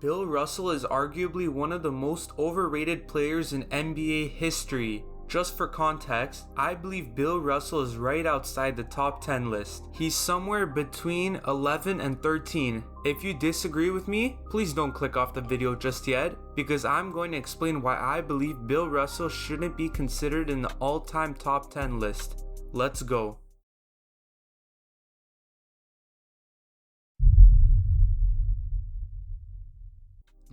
Bill Russell is arguably one of the most overrated players in NBA history. Just for context, I believe Bill Russell is right outside the top 10 list. He's somewhere between 11 and 13. If you disagree with me, please don't click off the video just yet, because I'm going to explain why I believe Bill Russell shouldn't be considered in the all-time top 10 list. Let's go.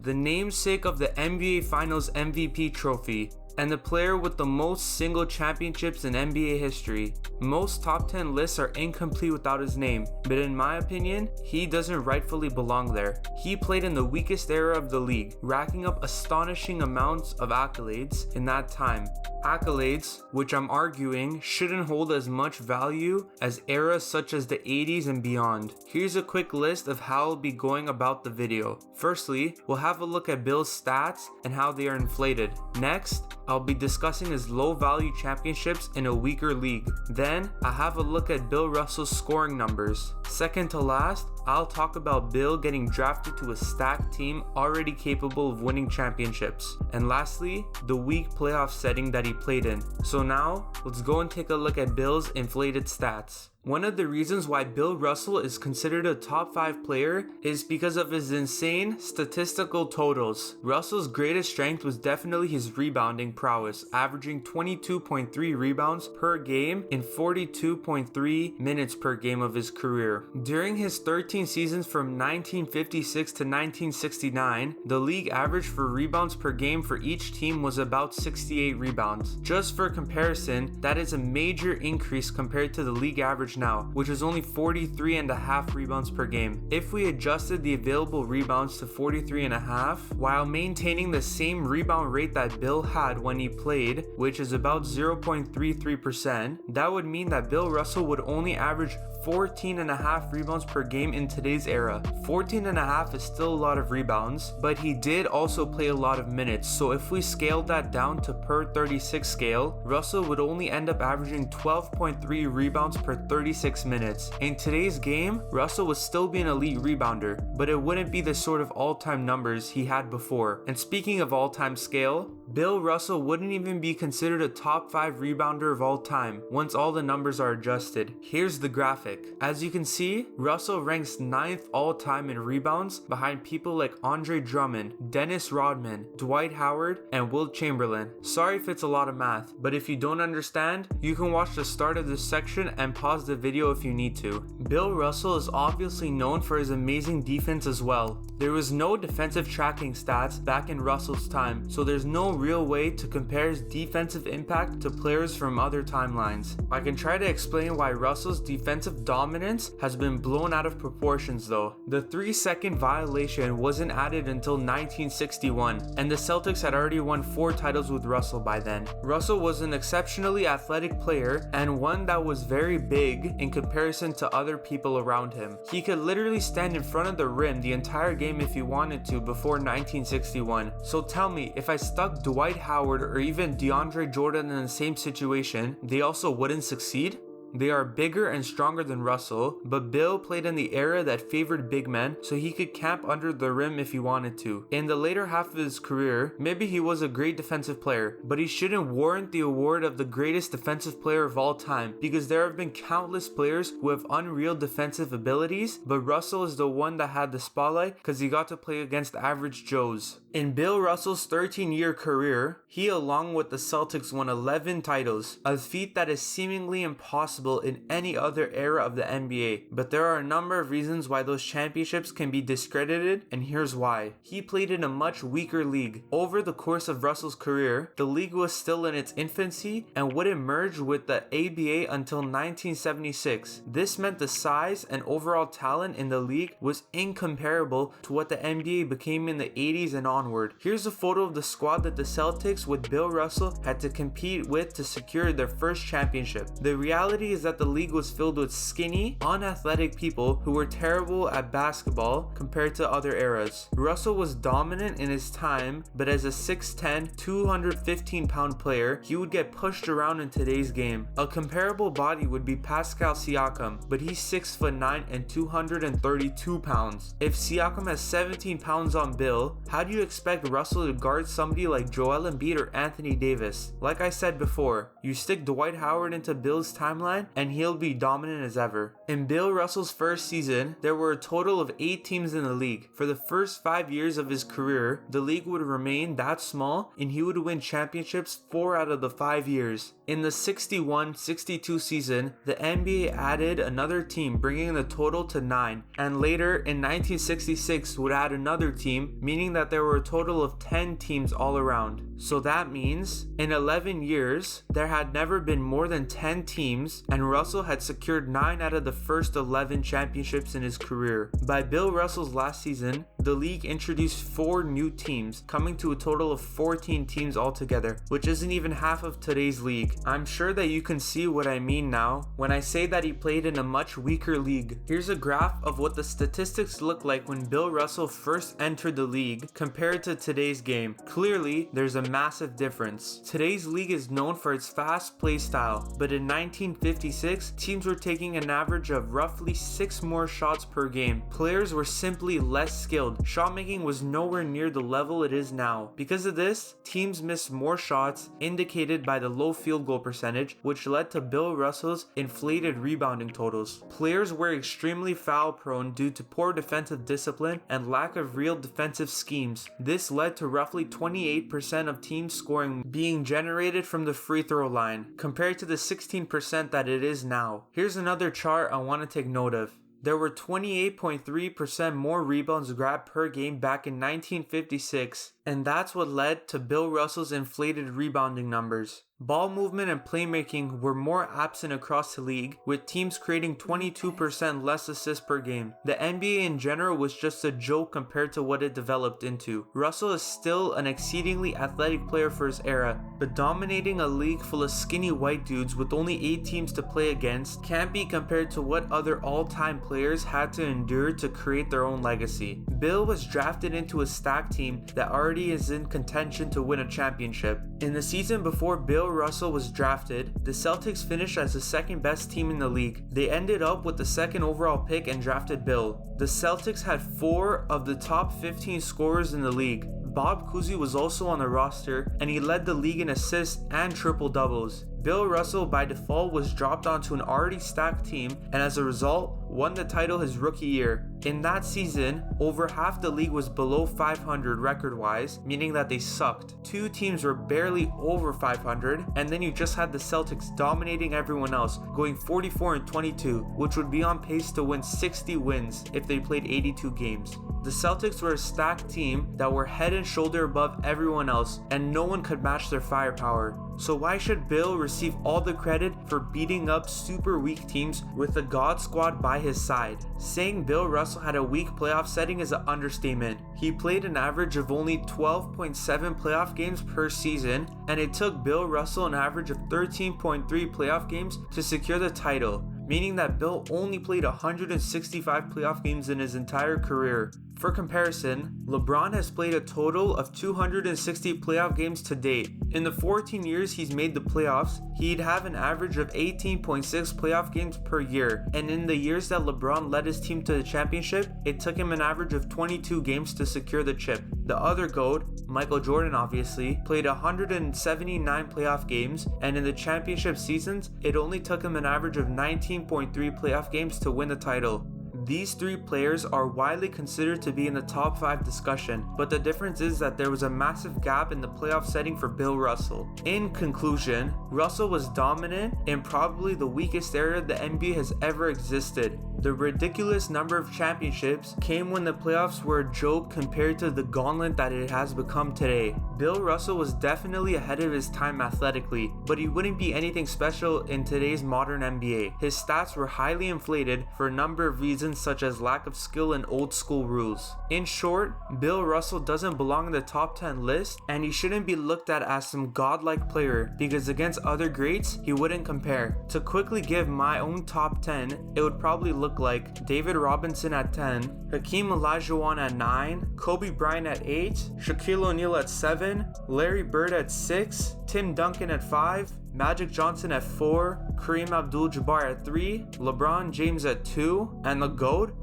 The namesake of the NBA Finals MVP trophy, and the player with the most single championships in NBA history. Most top 10 lists are incomplete without his name, but in my opinion, he doesn't rightfully belong there. He played in the weakest era of the league, racking up astonishing amounts of accolades in that time. Accolades, which I'm arguing shouldn't hold as much value as eras such as the 80s and beyond. Here's a quick list of how I'll be going about the video. Firstly, we'll have a look at Bill's stats and how they are inflated. Next, I'll be discussing his low value championships in a weaker league. Then, I'll have a look at Bill Russell's scoring numbers. Second to last, I'll talk about Bill getting drafted to a stacked team already capable of winning championships. And lastly, the weak playoff setting that he played in. So now, let's go and take a look at Bill's inflated stats. One of the reasons why Bill Russell is considered a top 5 player is because of his insane statistical totals. Russell's greatest strength was definitely his rebounding prowess, averaging 22.3 rebounds per game in 42.3 minutes per game of his career. During his 13 seasons from 1956 to 1969, the league average for rebounds per game for each team was about 68 rebounds. Just for comparison, that is a major increase compared to the league average now, which is only 43.5 rebounds per game. If we adjusted the available rebounds to 43.5 while maintaining the same rebound rate that Bill had when he played, which is about 0.33%, that would mean that Bill Russell would only average 14.5 rebounds per game in today's era. 14.5 is still a lot of rebounds, but he did also play a lot of minutes, so if we scaled that down to per 36 scale, Russell would only end up averaging 12.3 rebounds per 36 minutes. In today's game, Russell would still be an elite rebounder, but it wouldn't be the sort of all-time numbers he had before. And speaking of all-time scale, Bill Russell wouldn't even be considered a top 5 rebounder of all time once all the numbers are adjusted. Here's the graphic. As you can see, Russell ranks 9th all time in rebounds behind people like Andre Drummond, Dennis Rodman, Dwight Howard, and Wilt Chamberlain. Sorry if it's a lot of math, but if you don't understand, you can watch the start of this section and pause the video if you need to. Bill Russell is obviously known for his amazing defense as well. There was no defensive tracking stats back in Russell's time, so there's no real way to compare his defensive impact to players from other timelines. I can try to explain why Russell's defensive dominance has been blown out of proportions though. The 3-second violation wasn't added until 1961, and the Celtics had already won 4 titles with Russell by then. Russell was an exceptionally athletic player and one that was very big in comparison to other people around him. He could literally stand in front of the rim the entire game if he wanted to before 1961. So tell me, if I stuck Dwight Howard or even DeAndre Jordan in the same situation, they also wouldn't succeed? They are bigger and stronger than Russell, but Bill played in the era that favored big men, so he could camp under the rim if he wanted to. In the later half of his career, maybe he was a great defensive player, but he shouldn't warrant the award of the greatest defensive player of all time, because there have been countless players who have unreal defensive abilities, but Russell is the one that had the spotlight because he got to play against average Joes. In Bill Russell's 13-year career, he along with the Celtics won 11 titles, a feat that is seemingly impossible in any other era of the NBA, but there are a number of reasons why those championships can be discredited, and here's why. He played in a much weaker league. Over the course of Russell's career, the league was still in its infancy and wouldn't merge with the ABA until 1976. This meant the size and overall talent in the league was incomparable to what the NBA became in the 80s and onward. Here's a photo of the squad that the Celtics with Bill Russell had to compete with to secure their first championship. The reality irony is that the league was filled with skinny, unathletic people who were terrible at basketball compared to other eras. Russell was dominant in his time, but as a 6'10", 215-pound player, he would get pushed around in today's game. A comparable body would be Pascal Siakam, but he's 6'9" and 232 pounds. If Siakam has 17 pounds on Bill, how do you expect Russell to guard somebody like Joel Embiid or Anthony Davis? Like I said before, you stick Dwight Howard into Bill's timeline and he'll be dominant as ever. In Bill Russell's first season, there were a total of 8 teams in the league. For the first 5 years of his career, the league would remain that small and he would win championships 4 out of the 5 years. In the 61-62 season, the NBA added another team, bringing the total to 9, and later in 1966 would add another team, meaning that there were a total of 10 teams all around. So that means in 11 years, there had never been more than 10 teams, and Russell had secured 9 out of the first 11 championships in his career. By Bill Russell's last season, the league introduced 4 new teams, coming to a total of 14 teams altogether, which isn't even half of today's league. I'm sure that you can see what I mean now when I say that he played in a much weaker league. Here's a graph of what the statistics look like when Bill Russell first entered the league compared to today's game. Clearly, there's a massive difference. Today's league is known for its fast play style, but in 1956, teams were taking an average of roughly 6 more shots per game. Players were simply less skilled. Shot making was nowhere near the level it is now. Because of this, teams missed more shots, indicated by the low field goal percentage, which led to Bill Russell's inflated rebounding totals. Players were extremely foul prone due to poor defensive discipline and lack of real defensive schemes. This led to roughly 28% of team scoring being generated from the free throw line, compared to the 16% that it is now. Here's another chart I want to take note of. There were 28.3% more rebounds grabbed per game back in 1956, and that's what led to Bill Russell's inflated rebounding numbers. Ball movement and playmaking were more absent across the league, with teams creating 22% less assists per game. The NBA in general was just a joke compared to what it developed into. Russell is still an exceedingly athletic player for his era, but dominating a league full of skinny white dudes with only 8 teams to play against can't be compared to what other all-time players had to endure to create their own legacy. Bill was drafted into a stacked team that already is in contention to win a championship. In the season before Bill Russell was drafted, the Celtics finished as the second best team in the league. They ended up with the 2nd overall pick and drafted Bill. The Celtics had 4 of the top 15 scorers in the league. Bob Cousy was also on the roster, and he led the league in assists and triple doubles. Bill Russell by default was dropped onto an already stacked team, and as a result, won the title his rookie year. In that season, over half the league was below 500 record-wise, meaning that they sucked. 2 teams were barely over 500, and then you just had the Celtics dominating everyone else, going 44-22, which would be on pace to win 60 wins if they played 82 games. The Celtics were a stacked team that were head and shoulder above everyone else, and no one could match their firepower. So why should Bill receive all the credit for beating up super weak teams with the God Squad by his side? Saying Bill Russell had a weak playoff setting is an understatement. He played an average of only 12.7 playoff games per season, and it took Bill Russell an average of 13.3 playoff games to secure the title, meaning that Bill only played 165 playoff games in his entire career. For comparison, LeBron has played a total of 260 playoff games to date. In the 14 years he's made the playoffs, he'd have an average of 18.6 playoff games per year, and in the years that LeBron led his team to the championship, it took him an average of 22 games to secure the chip. The other GOAT, Michael Jordan obviously, played 179 playoff games, and in the championship seasons, it only took him an average of 19.3 playoff games to win the title. These 3 players are widely considered to be in the top 5 discussion, but the difference is that there was a massive gap in the playoff setting for Bill Russell. In conclusion, Russell was dominant in probably the weakest era the NBA has ever existed. The ridiculous number of championships came when the playoffs were a joke compared to the gauntlet that it has become today. Bill Russell was definitely ahead of his time athletically, but he wouldn't be anything special in today's modern NBA. His stats were highly inflated for a number of reasons, such as lack of skill and old school rules. In short, Bill Russell doesn't belong in the top 10 list, and he shouldn't be looked at as some godlike player because against other greats, he wouldn't compare. To quickly give my own top 10, it would probably look like David Robinson at 10, Hakeem Olajuwon at 9, Kobe Bryant at 8, Shaquille O'Neal at 7, Larry Bird at 6, Tim Duncan at 5, Magic Johnson at 4, Kareem Abdul-Jabbar at 3, LeBron James at 2, and the GOAT,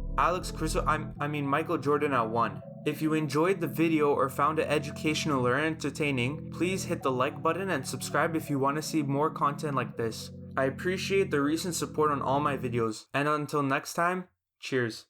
Michael Jordan at 1. If you enjoyed the video or found it educational or entertaining, please hit the like button and subscribe if you want to see more content like this. I appreciate the recent support on all my videos, and until next time, cheers.